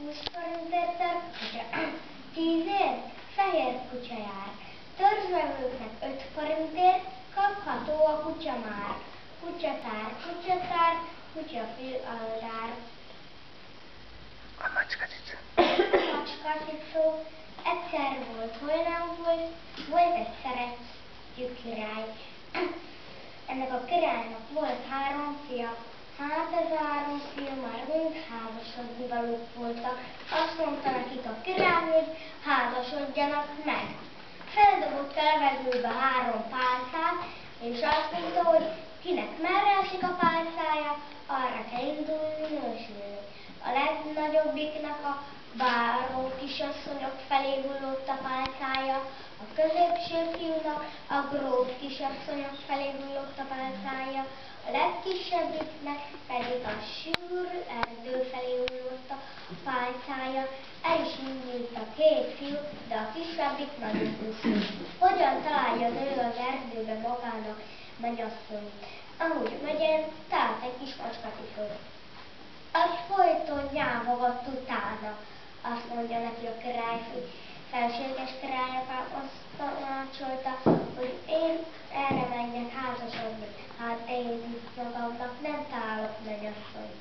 20 forintért törpe kutya, 10ért fehér kutya jár. Törzsvevőknek 5 forintért kapható a kutya már. Kutyatár, kutyatár, kutyafül aldár. A macskacicó. Macskacicó, egyszer volt, hol nem volt, volt egy szeretjű király. Ennek a királynak volt 3 fia. Hát ez a 3 fiú már mind házasodni valók voltak. Azt mondta nekik a király, hogy házasodjanak meg. Feldobott a levegőbe 3 pálcát, és azt mondta, hogy kinek merre esik a pálcája, arra kell indulni nősülni. A legnagyobbiknak a báró kisasszonyok felé hullott a pálcája, a középső fiúnak a gróf kisasszonyok felé hullott a pálcája, a legkisebbiknek pedig a sűrű erdő felé hullott a pálcája. El is indult a 2 fiú, de a kisebbik nagyon úszult. Hogyan találja az ő az erdőbe magának mennyasszonyt? Ahogy megyen, talált egy kis macskacicót. Az folyton nyávogat utána. Azt mondja neki a királyfi, felséges királyapám azt tanácsolta, hogy én erre menjek házasodni. Hát én itt magamnak nem találok mennyasszonyt.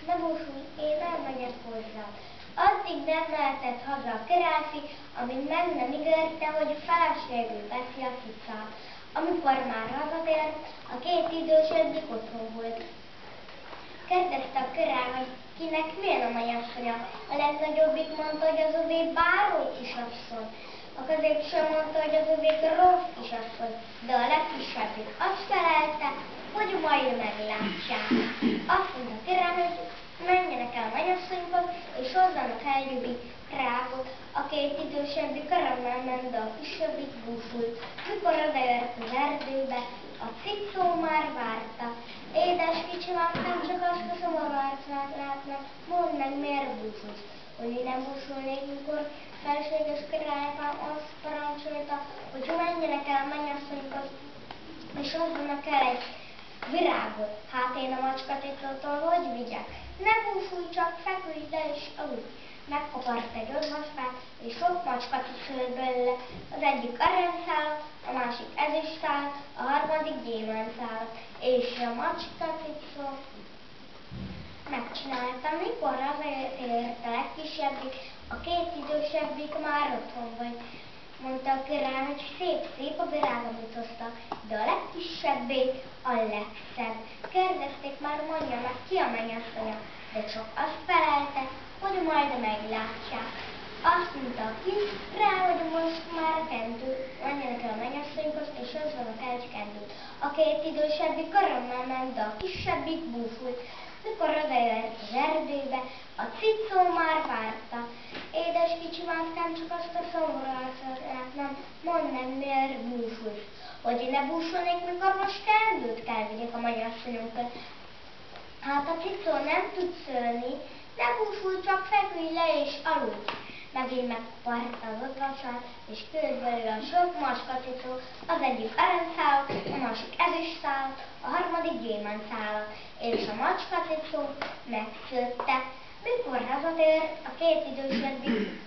Ne búsulj, én elmegyek hozzá. Addig nem mehetett haza a királyfi, amíg meg nem ígérte, hogy feleségül veszi a cicát. Amikor már hazatért, a 2 idősebbik otthon volt. Kérdezte a király, hogy kinek milyen a mennyasszonya. A legnagyobbik mondta, hogy az övé báró kisasszony. A középső mondta, hogy az övé gróf kisasszony, de a legkisebbik azt felelte, hogy majd meglátják. Azt mondta a király, hogy menjenek el a mennyasszonyhoz, és hozzanak el egy virágot. A 2 idősebbik örömmel ment, de a kisebbik búsult. Mikor odaért az erdőbe, a cicó már várta. Édes kicsim, aztán csak azt a szomorú arcát látnak, mondd meg, miért búsulsz? Hogy én nem búsulnék, mikor felséges királyapám azt parancsolta, hogy menjenek el a mennyasszonyhoz, és hozzanak el egy virágot. Hát én a macskacicótól hogy vigyek? Ne búsulj csak, feküdj le és aludj. Megkopart egy odvasfát, és sok macskacicó lett belőle. Az egyik aranyszálat, a másik ezüstszálat, a harmadik gyémántszálat. És a macskacicó megcsinálta, mikor hazatért a legkisebbik, a 2 idősebbik már otthon volt. Mondta a király, hogy szép a virág, amit hoztak, de a legkisebbé a legszebb. Kérdezték már, mondja meg, ki a mennyasszonya, de csak azt felelte, hogy majd meglátják. Azt mondta a király, hogy most már a kendő, menjenek el a mennyasszonyhoz, és hozzanak el egy kendőt. A 2 idősebbik örömmel ment, de a kisebbik búsult. Mikor odaért az erdőbe, a cicó már várta. Édes kicsimáskám, csak azt a szomorú arcot látnám, mondd meg, miért búsulsz? Hogy én ne búsulnék, mikor most kendőt kell vigyek a mennyasszonyunkat. Hát a cicó nem tud szőni, ne búsulj, csak feküdj le és aludj. Megint megkoparta az odvasát, és kijött belőle a sok macskacicó, az egyik aranyszálat, a másik ezüstszálat, a harmadik gyémántszálat, és a macskacicó megfőtte. Mikor hazatért, a 2 idősebbik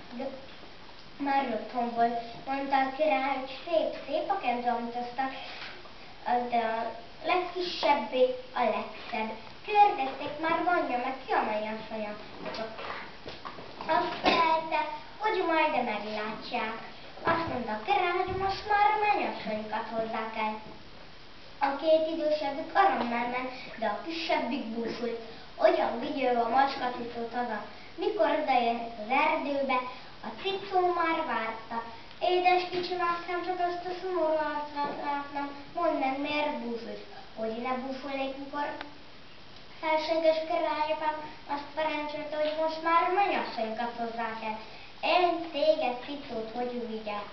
már otthon volt. Mondta a király, hogy szép a kendő, amit hoztak, de a legkisebbé a legszebb. Kérdezték már, mondja meg, ki a mennyasszonya. Azt felelte, hogy majd meglátják. Azt mondta a király, hogy most már a mennyasszonyukat hozzák el. A 2 idősebbik örömmel ment, de a kisebbik búsult. Hogyan vigye ő a macskacicót haza? Mikor odaért az erdőbe, a cicó már várta. Édes kicsimáskám, csak azt a szomorú arcát látnám, mondd meg, miért búsulsz? Hogy én ne búsulnék, mikor felséges királyapám azt parancsolta, hogy most már a mennyasszonyukat hozzák el. Én téged, cicót, hogy vigyek.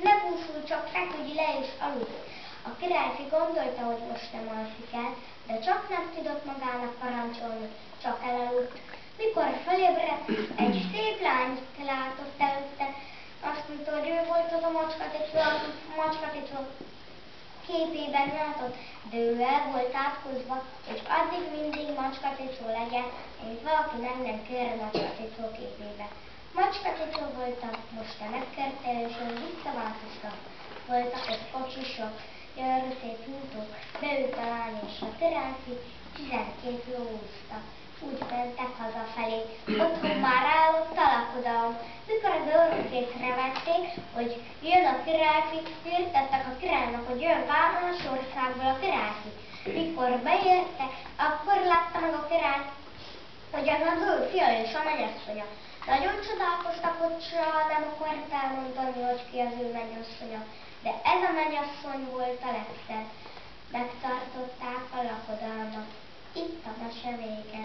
Ne búsulj, csak feküdj le és aludj. A királyfi gondolta, hogy most nem alszik el, de csak nem tudott magának parancsolni, csak elaludt. Mikor felébredt, egy szép lányt látott előtte. Azt mondta, hogy ő volt az a macskacicó képében látott, de ő el volt átkozva, hogy addig mindig macskacicó legyen, mint valaki nem kér macskacicó képébe. voltak, most te megkertél, és ő visszaváltoztak. Voltak ott kocsisok, gyönyörű szép útok, beült a lány és a királyfi, 12 ló úszta. Úgy mentek hazafelé, otthon már állott a lakodalom. Mikor az orrok észrevették, hogy jön a királyfi, hirtettek a királynak, hogy jön más országból a királyfi. Mikor beértek, akkor látta meg a király, hogy az az ő fia és a mennyasszonya. Nagyon csodálkoztak, hogy soha nem akart elmondani, hogy ki az ő mennyasszonya. De ez a mennyasszony volt a legszebb. Megtartották a lakodalmat. Itt a mese vége.